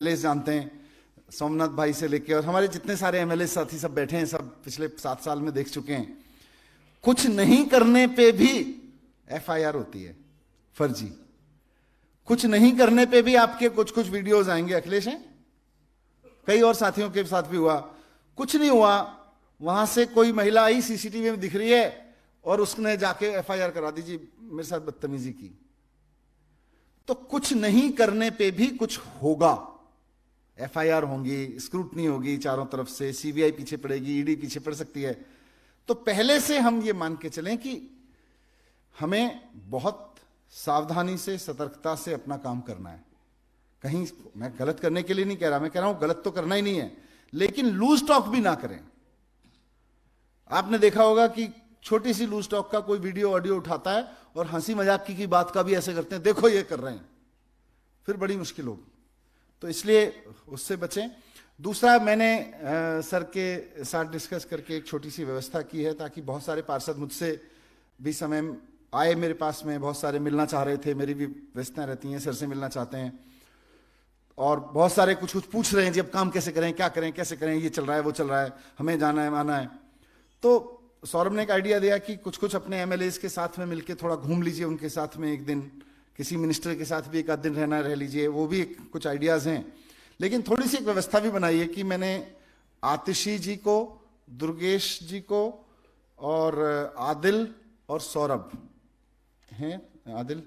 MLA जानते हैं, सोमनाथ भाई से लेके और हमारे जितने सारे एमएलए साथी सब बैठे हैं, सब पिछले 7 साल में देख चुके हैं। कुछ नहीं करने पे भी एफआईआर होती है फर्जी। कुछ नहीं करने पे भी आपके कुछ कुछ वीडियोस आएंगे। अखिलेश हैं, कई और साथियों के साथ भी हुआ, कुछ नहीं हुआ। वहां से कोई महिला आई, सीसीटीवी में दिख रही है, और उसने जाके एफआईआर करा दी, जी मेरे साथ बदतमीजी की। तो कुछ नहीं करने पे भी कुछ होगा। एफआईआर होंगी, स्क्रूटनी होगी चारों तरफ से, सीबीआई पीछे पड़ेगी, ईडी पीछे पड़ सकती है। तो पहले से हम ये मान के चलें कि हमें बहुत सावधानी से, सतर्कता से अपना काम करना है। कहीं मैं गलत करने के लिए नहीं कह रहा, मैं कह रहा हूं गलत तो करना ही नहीं है, लेकिन लूज टॉक भी ना करें। आपने देखा होगा कि छोटी सी लूज टॉक का कोई वीडियो ऑडियो उठाता है और हंसी मजाक की बात का भी ऐसे करते हैं, देखो ये कर रहे हैं, फिर बड़ी मुश्किल होगी। तो इसलिए उससे बचें। दूसरा, मैंने सर के साथ डिस्कस करके एक छोटी सी व्यवस्था की है, ताकि बहुत सारे पार्षद मुझसे भी समय आए मेरे पास में, बहुत सारे मिलना चाह रहे थे, मेरी भी व्यवस्थाएं रहती हैं, सर से मिलना चाहते हैं, और बहुत सारे कुछ कुछ पूछ रहे हैं जी अब काम कैसे करें, क्या करें, कैसे करें, ये चल रहा है, वो चल रहा है, हमें जाना है, आना है। तो सौरभ ने एक आइडिया दिया कि कुछ कुछ अपने एमएलए के साथ में मिलकर थोड़ा घूम लीजिए, उनके साथ में एक दिन, किसी मिनिस्टर के साथ भी एक आध दिन रहना रह लीजिए। वो भी कुछ आइडियाज हैं, लेकिन थोड़ी सी एक व्यवस्था भी बनाई है कि मैंने आतिशी जी को, दुर्गेश जी को, और आदिल और सौरभ हैं, आदिल,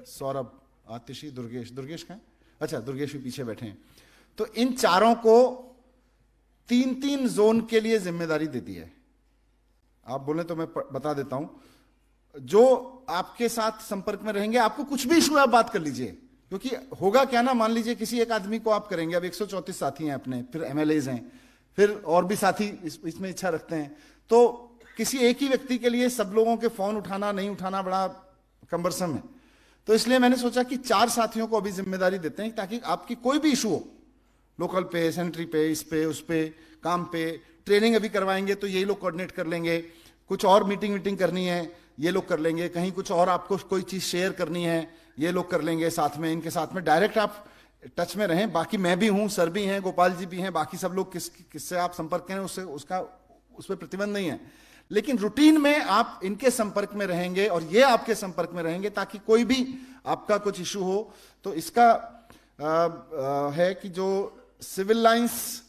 सौरभ, आतिशी, दुर्गेश, दुर्गेश कहाँ है? अच्छा, दुर्गेश भी पीछे बैठे हैं। तो इन चारों को 3-3 जोन के लिए जिम्मेदारी दे दी है। आप बोले तो मैं बता देता हूं। जो आपके साथ संपर्क में रहेंगे, आपको कुछ भी इशू है आप बात कर लीजिए, क्योंकि होगा क्या ना, मान लीजिए किसी एक आदमी को आप करेंगे, अब 134 साथी हैं अपने, फिर एमएलएज हैं, फिर और भी साथी इसमें इच्छा रखते हैं, तो किसी एक ही व्यक्ति के लिए सब लोगों के फोन उठाना नहीं उठाना बड़ा कम्बरसम है। तो इसलिए मैंने सोचा कि 4 साथियों को अभी जिम्मेदारी देते हैं, ताकि आपकी कोई भी इशू हो, लोकल पे, सैनिटरी पे, इस पे, उस पे, काम पे, ट्रेनिंग अभी करवाएंगे तो यही लोग कोऑर्डिनेट कर लेंगे, कुछ और मीटिंग करनी है ये लोग कर लेंगे, कहीं कुछ और आपको कोई चीज शेयर करनी है ये लोग कर लेंगे साथ में। इनके साथ में डायरेक्ट आप टच में रहें। बाकी मैं भी हूं, सर भी हैं, गोपाल जी भी हैं, बाकी सब लोग किससे आप संपर्क करें उससे, उसका उस पर प्रतिबंध नहीं है, लेकिन रूटीन में आप इनके संपर्क में रहेंगे और ये आपके संपर्क में रहेंगे, ताकि कोई भी आपका कुछ इशू हो। तो इसका है कि जो सिविल लाइंस,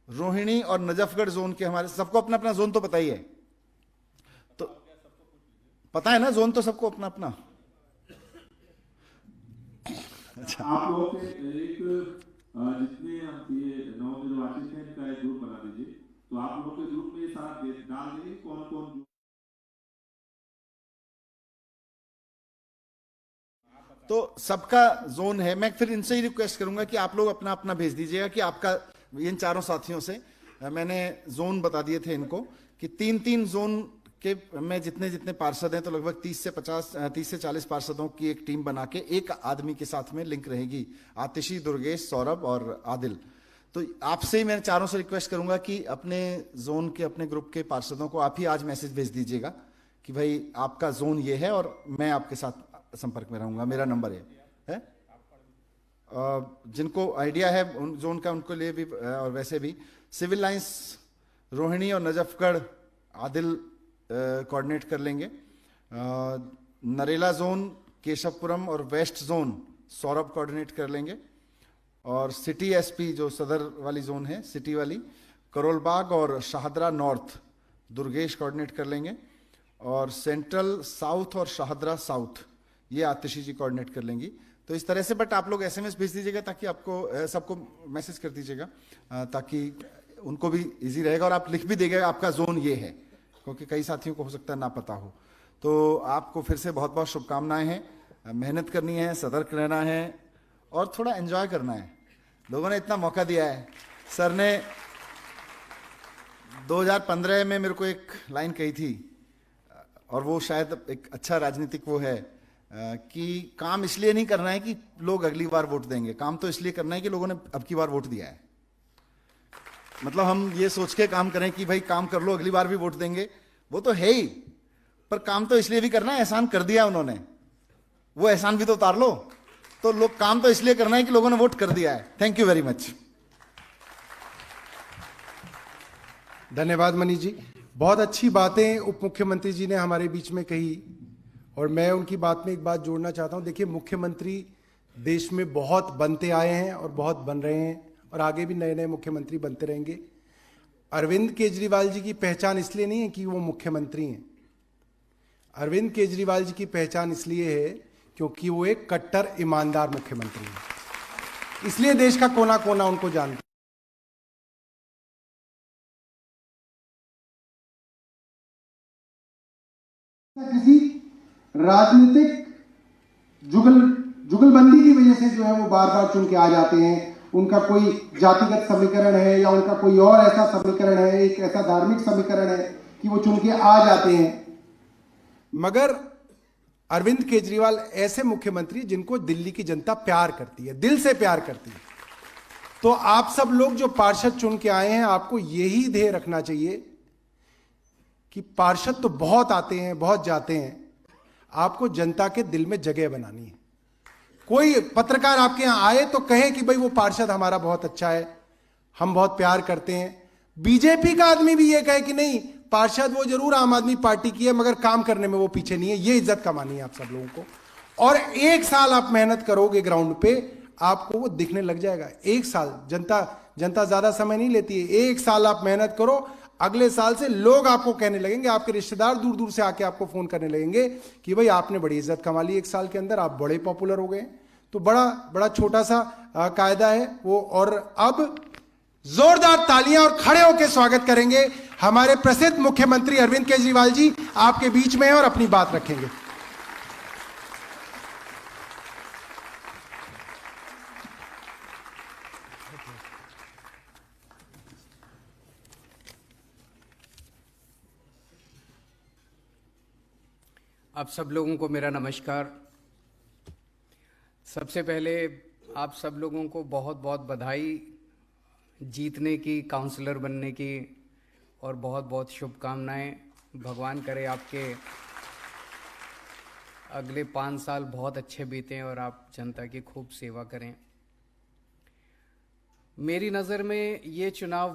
रोहिणी और नजफगढ़ जोन के, हमारे सबको अपना अपना जोन तो पता ही है, तो पता है ना जोन तो सबको अपना अपना। अच्छा, आप लोगों के एक जितने ये नवनिर्वाचित हैं इनका एक ग्रुप बना दीजिए, तो आप लोगों के ग्रुप में ये सारा डाल देंगे कौन कौन। तो सबका जोन है। मैं फिर इनसे ही रिक्वेस्ट करूंगा कि आप लोग अपना अपना भेज दीजिएगा कि आपका, इन चारों साथियों से मैंने जोन बता दिए थे इनको कि 3-3 जोन के में जितने जितने पार्षद हैं, तो लगभग 30 से 40 पार्षदों की एक टीम बना के एक आदमी के साथ में लिंक रहेगी, आतिशी, दुर्गेश, सौरभ और आदिल। तो आपसे ही मैं चारों से रिक्वेस्ट करूंगा कि अपने जोन के, अपने ग्रुप के पार्षदों को आप ही आज मैसेज भेज दीजिएगा कि भाई आपका जोन ये है और मैं आपके साथ संपर्क में रहूंगा, मेरा नंबर है? जिनको आइडिया है उन जोन का, उनको लिए भी, और वैसे भी सिविल लाइंस, रोहिणी और नजफगढ़ आदिल कोऑर्डिनेट कर लेंगे। नरेला जोन, केशवपुरम और वेस्ट जोन सौरभ कोऑर्डिनेट कर लेंगे, और सिटी एसपी जो सदर वाली जोन है, सिटी वाली, करोलबाग और शाहदरा नॉर्थ दुर्गेश कोऑर्डिनेट कर लेंगे, और सेंट्रल साउथ और शाहदरा साउथ ये आतिशी जी कोऑर्डिनेट कर लेंगी। तो इस तरह से, बट आप लोग एसएमएस भेज दीजिएगा, ताकि आपको सबको मैसेज कर दीजिएगा, ताकि उनको भी इजी रहेगा, और आप लिख भी देंगे आपका जोन ये है, क्योंकि कई साथियों को हो सकता है ना पता हो। तो आपको फिर से बहुत बहुत शुभकामनाएं हैं। मेहनत करनी है, सतर्क रहना है, और थोड़ा एंजॉय करना है। लोगों ने इतना मौका दिया है। सर ने 2015 में मेरे को एक लाइन कही थी, और वो शायद एक अच्छा राजनीतिक वो है, कि काम इसलिए नहीं करना है कि लोग अगली बार वोट देंगे, काम तो इसलिए करना है कि लोगों ने अब की बार वोट दिया है। मतलब हम ये सोच के काम करें कि भाई काम कर लो, अगली बार भी वोट देंगे, वो तो है ही, पर काम तो इसलिए भी करना है, एहसान कर दिया उन्होंने, वो एहसान भी तो उतार लो। तो लोग काम तो इसलिए करना है कि लोगों ने वोट कर दिया है। Thank you very much. धन्यवाद मनीष जी, बहुत अच्छी बातें उप मुख्यमंत्री जी ने हमारे बीच में कही, और मैं उनकी बात में एक बात जोड़ना चाहता हूं। देखिए, मुख्यमंत्री देश में बहुत बनते आए हैं और बहुत बन रहे हैं, और आगे भी नए नए मुख्यमंत्री बनते रहेंगे। अरविंद केजरीवाल जी की पहचान इसलिए नहीं है कि वो मुख्यमंत्री हैं। अरविंद केजरीवाल जी की पहचान इसलिए है क्योंकि वो एक कट्टर ईमानदार मुख्यमंत्री हैं, इसलिए देश का कोना कोना उनको जानता है। किसी राजनीतिक जुगलबंदी की वजह से जो है वो बार बार चुन के आ जाते हैं। उनका कोई जातिगत समीकरण है या उनका कोई और ऐसा समीकरण है, एक ऐसा धार्मिक समीकरण है कि वो चुन के आ जाते हैं। मगर अरविंद केजरीवाल ऐसे मुख्यमंत्री जिनको दिल्ली की जनता प्यार करती है, दिल से प्यार करती है। तो आप सब लोग जो पार्षद चुन के आए हैं, आपको यही ध्येय रखना चाहिए कि पार्षद तो बहुत आते हैं, बहुत जाते हैं, आपको जनता के दिल में जगह बनानी है। कोई पत्रकार आपके यहां आए तो कहे कि भाई वो पार्षद हमारा बहुत अच्छा है, हम बहुत प्यार करते हैं। बीजेपी का आदमी भी ये कहे कि नहीं, पार्षद वो जरूर आम आदमी पार्टी की है मगर काम करने में वो पीछे नहीं है। ये इज्जत कमानी है आप सब लोगों को, और एक साल आप मेहनत करोगे ग्राउंड पे, आपको वो दिखने लग जाएगा। एक साल, जनता ज्यादा समय नहीं लेती है। एक साल आप मेहनत करो, अगले साल से लोग आपको कहने लगेंगे, आपके रिश्तेदार दूर दूर से आके आपको फोन करने लगेंगे कि भाई आपने बड़ी इज्जत कमा ली, एक साल के अंदर आप बड़े पॉपुलर हो गए। तो बड़ा छोटा सा कायदा है वो। और अब जोरदार तालियां और खड़े होकर स्वागत करेंगे हमारे प्रसिद्ध मुख्यमंत्री अरविंद केजरीवाल जी, आपके बीच में हैं और अपनी बात रखेंगे। आप सब लोगों को मेरा नमस्कार। सबसे पहले आप सब लोगों को बहुत बहुत बधाई जीतने की, काउंसलर बनने की, और बहुत बहुत शुभकामनाएं। भगवान करे आपके अगले 5 साल बहुत अच्छे बीतें और आप जनता की खूब सेवा करें। मेरी नज़र में ये चुनाव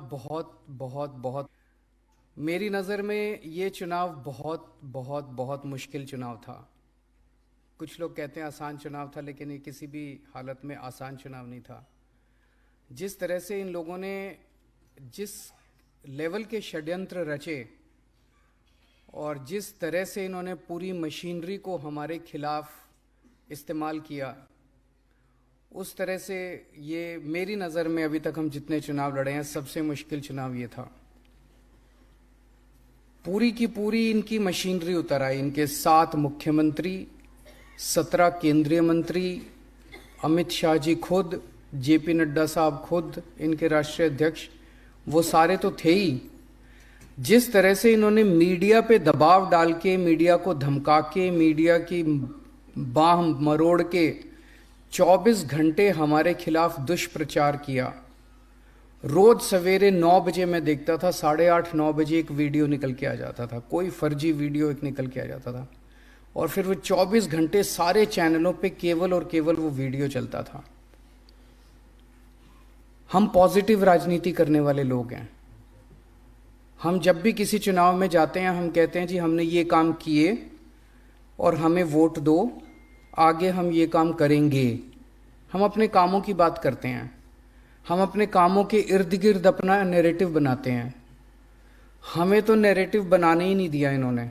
बहुत मुश्किल चुनाव था। कुछ लोग कहते हैं आसान चुनाव था, लेकिन ये किसी भी हालत में आसान चुनाव नहीं था। जिस तरह से इन लोगों ने जिस लेवल के षड्यंत्र रचे और जिस तरह से इन्होंने पूरी मशीनरी को हमारे खिलाफ इस्तेमाल किया, उस तरह से ये मेरी नज़र में अभी तक हम जितने चुनाव लड़े हैं सबसे मुश्किल चुनाव ये था। पूरी की पूरी इनकी मशीनरी उतर आई। इनके 7 मुख्यमंत्री, 17 केंद्रीय मंत्री, अमित शाह जी खुद, जेपी नड्डा साहब खुद, इनके राष्ट्रीय अध्यक्ष, वो सारे तो थे ही। जिस तरह से इन्होंने मीडिया पे दबाव डाल के, मीडिया को धमका के, मीडिया की बाह मरोड़ के 24 घंटे हमारे खिलाफ दुष्प्रचार किया। रोज सवेरे 9 बजे मैं देखता था, 8:30-9 बजे एक वीडियो निकल के आ जाता था, कोई फर्जी वीडियो एक निकल के आ जाता था, और फिर वो 24 घंटे सारे चैनलों पे केवल और केवल वो वीडियो चलता था। हम पॉजिटिव राजनीति करने वाले लोग हैं। हम जब भी किसी चुनाव में जाते हैं, हम कहते हैं जी हमने ये काम किए और हमें वोट दो, आगे हम ये काम करेंगे। हम अपने कामों की बात करते हैं, हम अपने कामों के इर्द गिर्द अपना नैरेटिव बनाते हैं। हमें तो नैरेटिव बनाने ही नहीं दिया इन्होंने।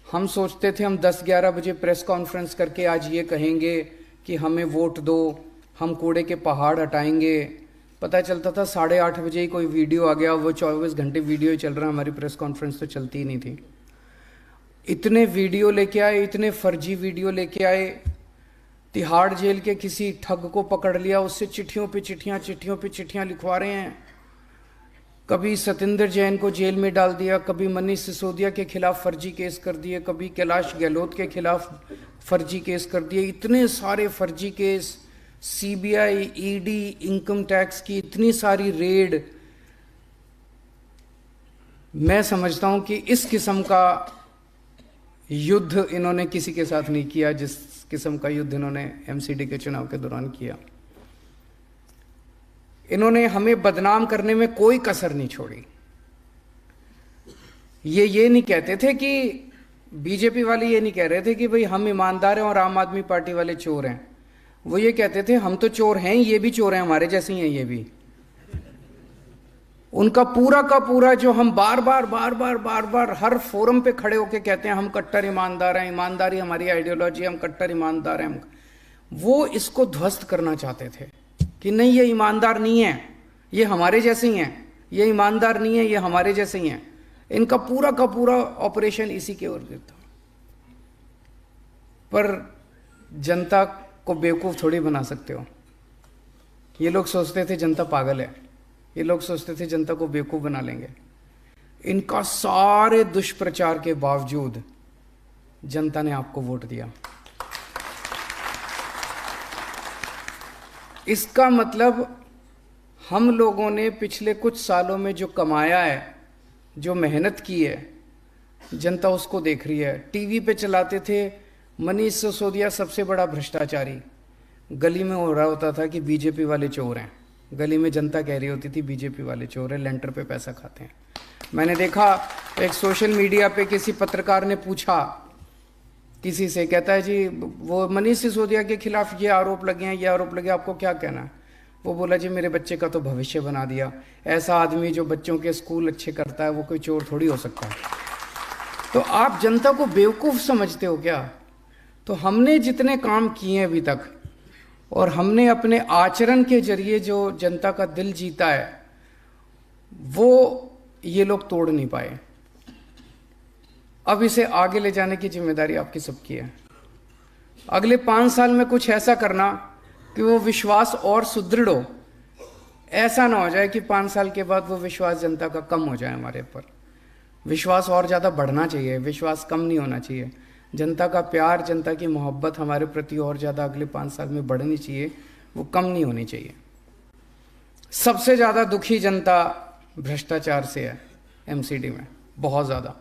हम सोचते थे हम 10-11 बजे प्रेस कॉन्फ्रेंस करके आज ये कहेंगे कि हमें वोट दो, हम कूड़े के पहाड़ हटाएंगे। पता चलता था 8:30 बजे ही कोई वीडियो आ गया, वो 24 घंटे वीडियो ही चल रहा, हमारी प्रेस कॉन्फ्रेंस तो चलती ही नहीं थी। इतने वीडियो लेके आए, इतने फर्जी वीडियो लेके आए। तिहाड़ जेल के किसी ठग को पकड़ लिया, उससे चिट्ठियों पे चिट्ठियां लिखवा रहे हैं। कभी सतिंदर जैन को जेल में डाल दिया, कभी मनीष सिसोदिया के खिलाफ फर्जी केस कर दिए, कभी कैलाश गहलोत के खिलाफ फर्जी केस कर दिए। इतने सारे फर्जी case, CBI, ED, income tax की इतनी सारी रेड। मैं समझता हूं कि इस किस्म का युद्ध इन्होंने किसी के साथ नहीं किया किस्म का युद्ध इन्होंने एमसीडी के चुनाव के दौरान किया। इन्होंने हमें बदनाम करने में कोई कसर नहीं छोड़ी। ये नहीं कहते थे कि बीजेपी वाले ये नहीं कह रहे थे कि भाई हम ईमानदार हैं और आम आदमी पार्टी वाले चोर हैं। वो ये कहते थे हम तो चोर हैं, ये भी चोर हैं, हमारे जैसे ही हैं ये भी। उनका पूरा का पूरा जो हम बार बार हर फोरम पे खड़े होके कहते हैं हम कट्टर ईमानदार हैं, ईमानदारी हमारी आइडियोलॉजी, हम कट्टर ईमानदार हैं, वो इसको ध्वस्त करना चाहते थे कि नहीं ये ईमानदार नहीं है, ये हमारे जैसे ही हैं, ये ईमानदार नहीं है, ये हमारे जैसे ही हैं। इनका पूरा का पूरा ऑपरेशन इसी के ओर था। पर जनता को बेवकूफ थोड़ी बना सकते हो। ये लोग सोचते थे जनता पागल है, ये लोग सोचते थे जनता को बेवकूफ बना लेंगे। इनका सारे दुष्प्रचार के बावजूद जनता ने आपको वोट दिया। इसका मतलब हम लोगों ने पिछले कुछ सालों में जो कमाया है, जो मेहनत की है, जनता उसको देख रही है। टीवी पे चलाते थे मनीष सिसोदिया सबसे बड़ा भ्रष्टाचारी, गली में हो रहा होता था कि बीजेपी वाले चोर हैं, गली में जनता कह रही होती थी बीजेपी वाले चोर हैं, लेंटर पे पैसा खाते हैं। मैंने देखा एक सोशल मीडिया पे किसी पत्रकार ने पूछा किसी से, कहता है जी वो मनीष सिसोदिया के खिलाफ ये आरोप लगे हैं, ये आरोप लगे, आपको क्या कहना है? वो बोला जी मेरे बच्चे का तो भविष्य बना दिया। ऐसा आदमी जो बच्चों के स्कूल अच्छे करता है वो कोई चोर थोड़ी हो सकता है। तो आप जनता को बेवकूफ़ समझते हो क्या? तो हमने जितने काम किए हैं अभी तक और हमने अपने आचरण के जरिए जो जनता का दिल जीता है वो ये लोग तोड़ नहीं पाए। अब इसे आगे ले जाने की जिम्मेदारी आपकी सबकी है। अगले 5 साल में कुछ ऐसा करना कि वो विश्वास और सुदृढ़ हो। ऐसा ना हो जाए कि 5 साल के बाद वो विश्वास जनता का कम हो जाए हमारे पर। विश्वास और ज़्यादा बढ़ना चाहिए, विश्वास कम नहीं होना चाहिए। जनता का प्यार, जनता की मोहब्बत हमारे प्रति और ज़्यादा अगले 5 साल में बढ़नी चाहिए, वो कम नहीं होनी चाहिए। सबसे ज़्यादा दुखी जनता भ्रष्टाचार से है एमसीडी में, बहुत ज़्यादा।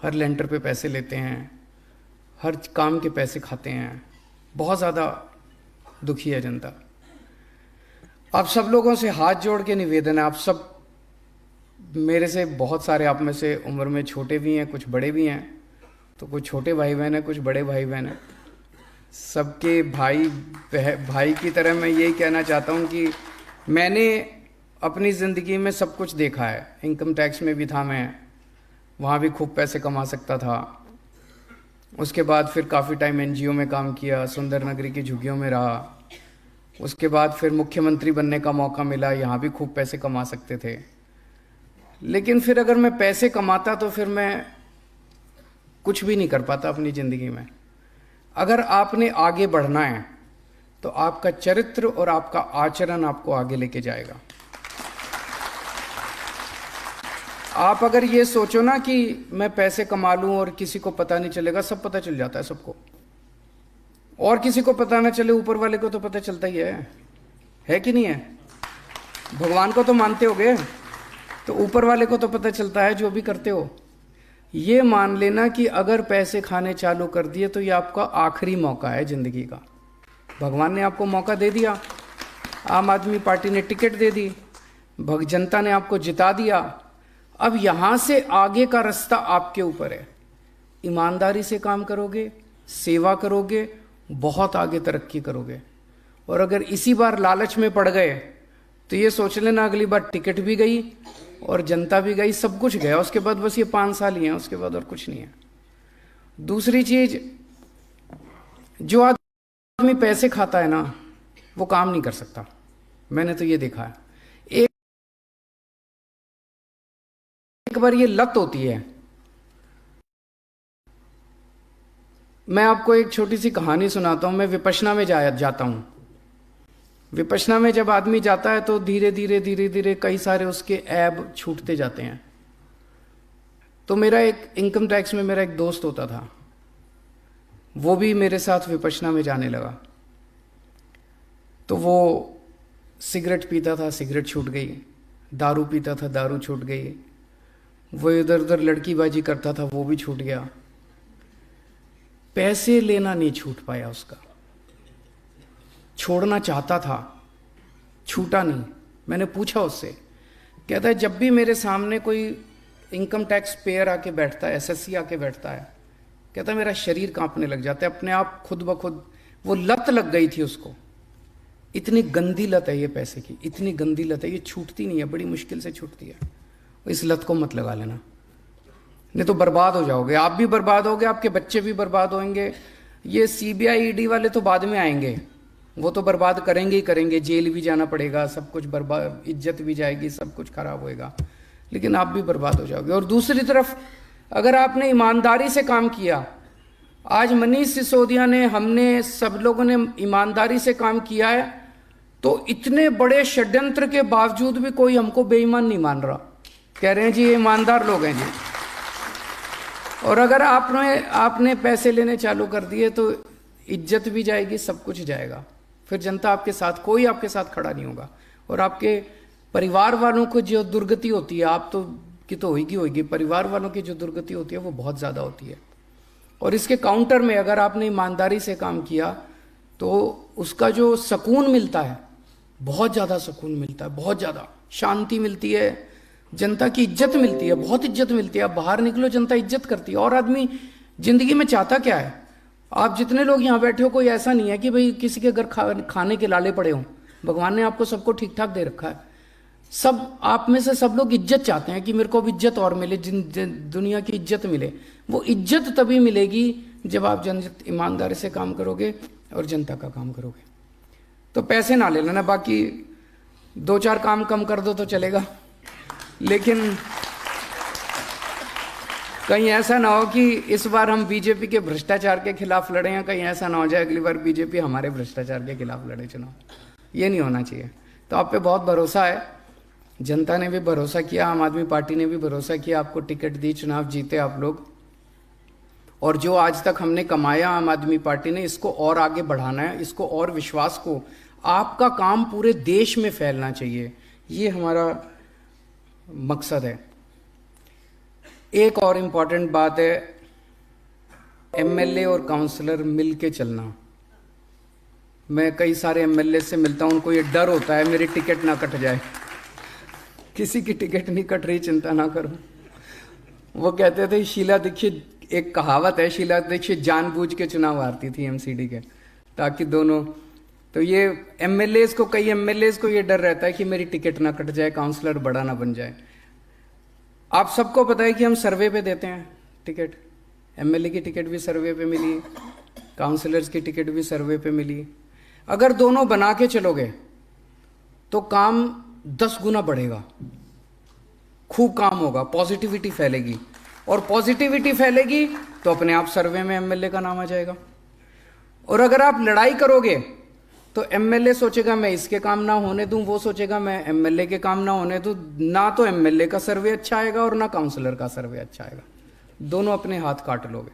हर लेंटर पे पैसे लेते हैं, हर काम के पैसे खाते हैं, बहुत ज़्यादा दुखी है जनता। आप सब लोगों से हाथ जोड़ के निवेदन है, आप सब मेरे से बहुत सारे आप में से उम्र में छोटे भी हैं, कुछ बड़े भी हैं, तो कुछ छोटे भाई बहन हैं, कुछ बड़े भाई बहन हैं। सबके भाई की तरह मैं यही कहना चाहता हूँ कि मैंने अपनी ज़िंदगी में सब कुछ देखा है। इनकम टैक्स में भी था मैं, वहाँ भी खूब पैसे कमा सकता था। उसके बाद फिर काफ़ी टाइम एनजीओ में काम किया, सुंदर नगरी की झुग्गियों में रहा। उसके बाद फिर मुख्यमंत्री बनने का मौका मिला, यहाँ भी खूब पैसे कमा सकते थे। लेकिन फिर अगर मैं पैसे कमाता तो फिर मैं कुछ भी नहीं कर पाता अपनी ज़िंदगी में। अगर आपने आगे बढ़ना है तो आपका चरित्र और आपका आचरण आपको आगे लेके जाएगा। आप अगर ये सोचो ना कि मैं पैसे कमा लूं और किसी को पता नहीं चलेगा, सब पता चल जाता है सबको। और किसी को पता ना चले, ऊपर वाले को तो पता चलता ही है कि नहीं है? भगवान को तो मानते होगे, तो ऊपर वाले को तो पता चलता है जो भी करते हो। ये मान लेना कि अगर पैसे खाने चालू कर दिए तो ये आपका आखिरी मौका है ज़िंदगी का। भगवान ने आपको मौका दे दिया, आम आदमी पार्टी ने टिकट दे दी, जनता ने आपको जिता दिया। अब यहाँ से आगे का रास्ता आपके ऊपर है। ईमानदारी से काम करोगे, सेवा करोगे, बहुत आगे तरक्की करोगे। और अगर इसी बार लालच में पड़ गए तो ये सोच लेना अगली बार टिकट भी गई और जनता भी गई, सब कुछ गया। उसके बाद बस ये 5 साल ही हैं, उसके बाद और कुछ नहीं है। दूसरी चीज, जो आदमी पैसे खाता है ना वो काम नहीं कर सकता। मैंने तो ये देखा है। एक बार ये लत होती है। मैं आपको एक छोटी सी कहानी सुनाता हूं। मैं विपश्यना में जाता हूं। विपश्यना में जब आदमी जाता है तो धीरे धीरे कई सारे उसके ऐब छूटते जाते हैं। तो मेरा एक इनकम टैक्स में मेरा एक दोस्त होता था, वो भी मेरे साथ विपश्यना में जाने लगा। तो वो सिगरेट पीता था, सिगरेट छूट गई। दारू पीता था, दारू छूट गई। वो इधर उधर लड़कीबाजी करता था, वो भी छूट गया। पैसे लेना नहीं छूट पाया उसका। छोड़ना चाहता था, छूटा नहीं। मैंने पूछा उससे, कहता है जब भी मेरे सामने कोई इनकम टैक्स पेयर आके बैठता है, एसएससी आके बैठता है, कहता है मेरा शरीर कांपने लग जाता है अपने आप, खुद ब खुद। वो लत लग गई थी उसको। इतनी गंदी लत है ये पैसे की, इतनी गंदी लत है, ये छूटती नहीं है, बड़ी मुश्किल से छूटती है। इस लत को मत लगा लेना, नहीं तो बर्बाद हो जाओगे। आप भी बर्बाद होगे, आपके बच्चे भी बर्बाद होंगे। ये सीबीआई ईडी वाले तो बाद में आएंगे, वो तो बर्बाद करेंगे ही करेंगे, जेल भी जाना पड़ेगा, सब कुछ बर्बाद, इज्जत भी जाएगी, सब कुछ खराब होएगा, लेकिन आप भी बर्बाद हो जाओगे। और दूसरी तरफ अगर आपने ईमानदारी से काम किया, आज मनीष सिसोदिया ने, हमने, सब लोगों ने ईमानदारी से काम किया है, तो इतने बड़े षड्यंत्र के बावजूद भी कोई हमको बेईमान नहीं मान रहा, कह रहे हैं जी ये ईमानदार लोग हैं जी। और अगर आपने पैसे लेने चालू कर दिए तो इज्जत भी जाएगी, सब कुछ जाएगा। फिर जनता आपके साथ, कोई आपके साथ खड़ा नहीं होगा। और आपके परिवार वालों को जो दुर्गति होती है, आप तो की तो होगी, परिवार वालों की जो दुर्गति होती है वो बहुत ज़्यादा होती है। और इसके काउंटर में अगर आपने ईमानदारी से काम किया तो उसका जो सुकून मिलता है, बहुत ज़्यादा सुकून मिलता है, बहुत ज़्यादा शांति मिलती है, जनता की इज्जत मिलती है, बहुत इज्जत मिलती है। आप बाहर निकलो, जनता इज्जत करती है। और आदमी जिंदगी में चाहता क्या है? आप जितने लोग यहाँ बैठे हो, कोई ऐसा नहीं है कि भाई किसी के घर खाने के लाले पड़े हों। भगवान ने आपको सबको ठीक ठाक दे रखा है। सब आप में से सब लोग इज्जत चाहते हैं कि मेरे को अब इज्जत और मिले, दुनिया की इज्जत मिले। वो इज्जत तभी मिलेगी जब आप ईमानदारी से काम करोगे और जनता का काम करोगे। तो पैसे ना ले लेना, बाकी 2-4 काम कम कर दो तो चलेगा, लेकिन कहीं ऐसा ना हो कि इस बार हम बीजेपी के भ्रष्टाचार के खिलाफ लड़े हैं, कहीं ऐसा ना हो जाए अगली बार बीजेपी हमारे भ्रष्टाचार के खिलाफ लड़े चुनाव। ये नहीं होना चाहिए। तो आप पे बहुत भरोसा है, जनता ने भी भरोसा किया, आम आदमी पार्टी ने भी भरोसा किया, आपको टिकट दी, चुनाव जीते आप लोग। और जो आज तक हमने कमाया आम आदमी पार्टी ने, इसको और आगे बढ़ाना है, इसको और विश्वास को, आपका काम पूरे देश में फैलना चाहिए, ये हमारा मकसद है। एक और इम्पॉर्टेंट बात है, एमएलए और काउंसलर मिल के चलना। मैं कई सारे एमएलए से मिलता हूं, उनको ये डर होता है मेरी टिकट ना कट जाए। किसी की टिकट नहीं कट रही, चिंता ना करो। वो कहते थे शीला दीक्षित, एक कहावत है, शीला दीक्षित जानबूझ के चुनाव हारती थी एमसीडी के, ताकि दोनों। तो ये एमएलएस को, कई एमएलएस को ये डर रहता है कि मेरी टिकट ना कट जाए, काउंसलर बड़ा ना बन जाए। आप सबको पता है कि हम सर्वे पे देते हैं टिकट। एमएलए की टिकट भी सर्वे पे मिली, काउंसलर्स की टिकट भी सर्वे पे मिली। अगर दोनों बना के चलोगे तो काम 10 गुना बढ़ेगा, खूब काम होगा, पॉजिटिविटी फैलेगी। और पॉजिटिविटी फैलेगी तो अपने आप सर्वे में एमएलए का नाम आ जाएगा। और अगर आप लड़ाई करोगे तो एमएलए सोचेगा मैं इसके काम ना होने दूं, वो सोचेगा मैं एमएलए के काम ना होने दूं। ना तो एमएलए का सर्वे अच्छा आएगा और ना काउंसलर का सर्वे अच्छा आएगा, दोनों अपने हाथ काट लोगे।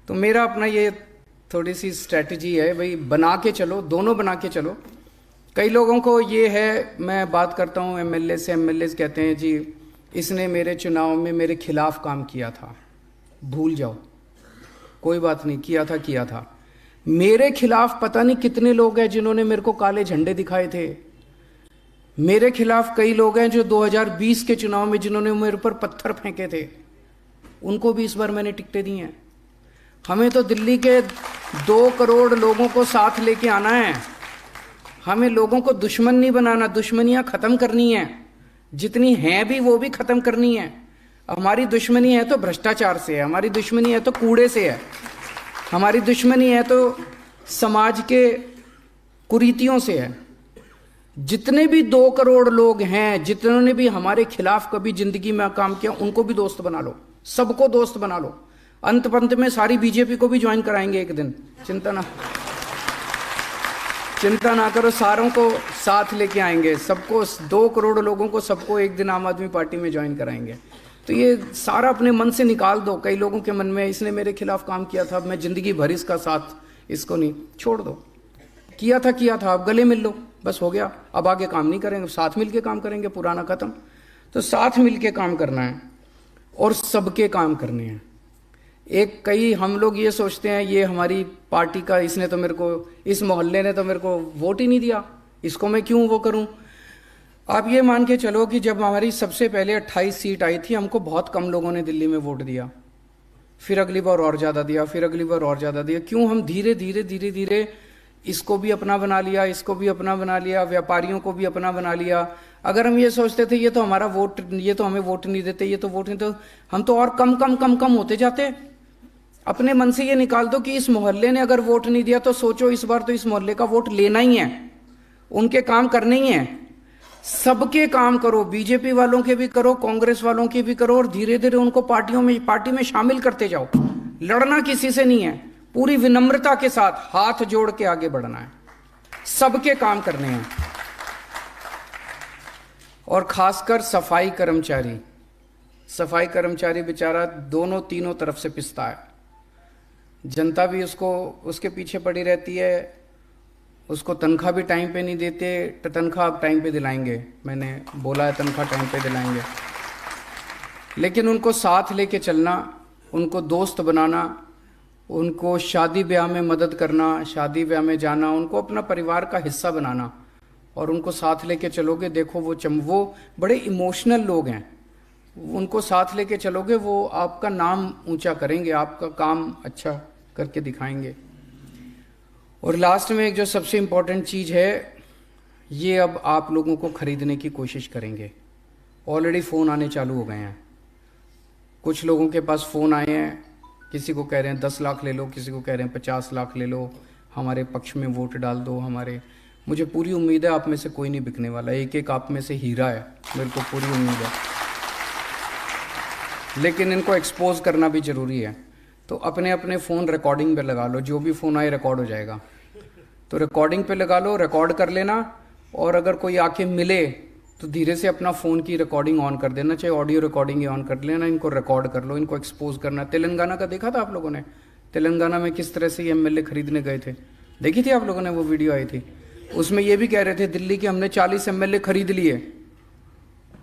तो मेरा अपना ये थोड़ी सी स्ट्रैटेजी है, भाई बना के चलो, दोनों बना के चलो। कई लोगों को ये है, मैं बात करता हूँ एमएलए से, एमएलए कहते हैं जी इसने मेरे चुनाव में मेरे खिलाफ काम किया था। भूल जाओ, कोई बात नहीं, किया था। मेरे खिलाफ पता नहीं कितने लोग हैं जिन्होंने मेरे को काले झंडे दिखाए थे। मेरे खिलाफ कई लोग हैं जो 2020 के चुनाव में जिन्होंने मेरे ऊपर पत्थर फेंके थे, उनको भी इस बार मैंने टिकटें दी हैं। हमें तो दिल्ली के 2 करोड़ लोगों को साथ लेके आना है। हमें लोगों को दुश्मन नहीं बनाना, दुश्मनियां खत्म करनी है, जितनी हैं भी वो भी खत्म करनी है। हमारी दुश्मनी है तो भ्रष्टाचार से है, हमारी दुश्मनी है तो कूड़े से है, हमारी दुश्मनी है तो समाज के कुरीतियों से है। जितने भी 2 करोड़ लोग हैं, जितने भी हमारे खिलाफ कभी जिंदगी में काम किया, उनको भी दोस्त बना लो, सबको दोस्त बना लो। अंत पंत में सारी बीजेपी को भी ज्वाइन कराएंगे एक दिन, चिंता ना करो, सारों को साथ लेके आएंगे, सबको, 2 करोड़ लोगों को सबको एक दिन आम आदमी पार्टी में ज्वाइन कराएंगे। तो ये सारा अपने मन से निकाल दो। कई लोगों के मन में इसने मेरे खिलाफ काम किया था, मैं जिंदगी भर इसका साथ, इसको नहीं, छोड़ दो। किया था, अब गले मिल लो, बस हो गया। अब आगे काम नहीं करेंगे, साथ मिल के काम करेंगे, पुराना खत्म। तो साथ मिल के काम करना है और सबके काम करने हैं। कई हम लोग ये सोचते हैं ये हमारी पार्टी का, इसने तो मेरे को, इस मोहल्ले ने तो मेरे को वोट ही नहीं दिया, इसको मैं क्यों वो करूं। आप ये मान के चलो कि जब हमारी सबसे पहले 28 सीट आई थी, हमको बहुत कम लोगों ने दिल्ली में वोट दिया, फिर अगली बार और ज़्यादा दिया, फिर अगली बार और ज़्यादा दिया। क्यों? हम धीरे धीरे धीरे धीरे इसको भी अपना बना लिया, इसको भी अपना बना लिया, व्यापारियों को भी अपना बना लिया। अगर हम ये सोचते थे ये तो हमारा वोट, ये तो हमें वोट नहीं देते, ये तो वोट नहीं, तो हम तो और कम कम कम कम होते जाते। अपने मन से ये निकाल दो कि इस मोहल्ले ने अगर वोट नहीं दिया तो सोचो इस बार तो इस मोहल्ले का वोट लेना ही है, उनके काम करने ही है। सबके काम करो, बीजेपी वालों के भी करो, कांग्रेस वालों के भी करो, और धीरे धीरे उनको पार्टी में शामिल करते जाओ। लड़ना किसी से नहीं है, पूरी विनम्रता के साथ हाथ जोड़ के आगे बढ़ना है, सबके काम करने हैं। और खासकर सफाई कर्मचारी बेचारा दोनों तीनों तरफ से पिसता है। जनता भी उसके पीछे पड़ी रहती है, उसको तनख्वाह भी टाइम पे नहीं देते। तनख्वाह अब टाइम पे दिलाएंगे, मैंने बोला है तनख्वाह टाइम पे दिलाएंगे, लेकिन उनको साथ लेके चलना, उनको दोस्त बनाना, उनको शादी ब्याह में मदद करना, शादी ब्याह में जाना, उनको अपना परिवार का हिस्सा बनाना, और उनको साथ लेके चलोगे। देखो वो बड़े इमोशनल लोग हैं, उनको साथ लेके चलोगे, वो आपका नाम ऊंचा करेंगे, आपका काम अच्छा करके दिखाएंगे। और लास्ट में एक जो सबसे इम्पोर्टेंट चीज़ है, ये अब आप लोगों को खरीदने की कोशिश करेंगे। ऑलरेडी फ़ोन आने चालू हो गए हैं, कुछ लोगों के पास फ़ोन आए हैं, किसी को कह रहे हैं 10 लाख ले लो, किसी को कह रहे हैं 50 लाख ले लो, हमारे पक्ष में वोट डाल दो। मुझे पूरी उम्मीद है आप में से कोई नहीं बिकने वाला, एक आप में से हीरा है, मेरे को पूरी उम्मीद है, लेकिन इनको एक्सपोज करना भी ज़रूरी है। तो अपने अपने फ़ोन रिकॉर्डिंग पे लगा लो, जो भी फ़ोन आए रिकॉर्ड हो जाएगा, तो रिकॉर्डिंग पे लगा लो, रिकॉर्ड कर लेना। और अगर कोई आके मिले तो धीरे से अपना फ़ोन की रिकॉर्डिंग ऑन कर देना, चाहे ऑडियो रिकॉर्डिंग ही ऑन कर लेना, इनको रिकॉर्ड कर लो, इनको एक्सपोज करना। तेलंगाना का देखा था आप लोगों ने, तेलंगाना में किस तरह से एमएलए खरीदने गए थे, देखी थी आप लोगों ने, वो वीडियो आई थी। उसमें ये भी कह रहे थे दिल्ली के हमने 40 एमएलए खरीद लिए,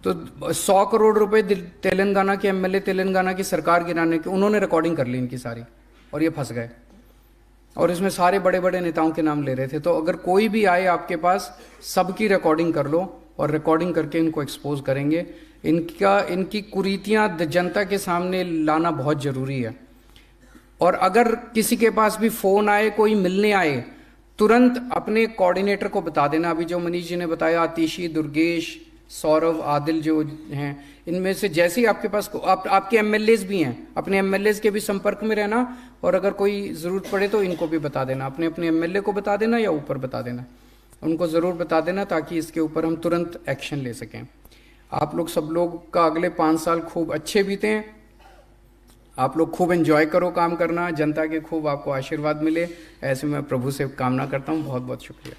तो 100 करोड़ रुपए तेलंगाना के एमएलए, तेलंगाना की सरकार गिराने के, उन्होंने रिकॉर्डिंग कर ली इनकी सारी, और ये फंस गए। और इसमें सारे बड़े बड़े नेताओं के नाम ले रहे थे। तो अगर कोई भी आए आपके पास, सबकी रिकॉर्डिंग कर लो, और रिकॉर्डिंग करके इनको एक्सपोज करेंगे। इनकी कुरीतियां जनता के सामने लाना बहुत ज़रूरी है। और अगर किसी के पास भी फ़ोन आए, कोई मिलने आए, तुरंत अपने कोऑर्डिनेटर को बता देना। अभी जो मनीष जी ने बताया, आतिशी, दुर्गेश, सौरभ, आदिल जो हैं, इनमें से जैसे ही आपके पास आपके एमएलएज भी हैं, अपने एमएलएज के भी संपर्क में रहना। और अगर कोई ज़रूरत पड़े तो इनको भी बता देना, अपने अपने एमएलए को बता देना या ऊपर बता देना, उनको ज़रूर बता देना, ताकि इसके ऊपर हम तुरंत एक्शन ले सकें। आप लोग सब लोग का अगले 5 साल खूब अच्छे बीते हैं, आप लोग खूब एंजॉय करो काम करना, जनता के खूब आपको आशीर्वाद मिले, ऐसे मैं प्रभु से कामना करता हूँ। बहुत बहुत शुक्रिया।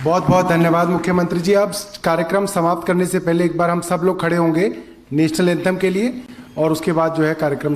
बहुत बहुत धन्यवाद मुख्यमंत्री जी। अब कार्यक्रम समाप्त करने से पहले एक बार हम सब लोग खड़े होंगे नेशनल एंथम के लिए, और उसके बाद जो है कार्यक्रम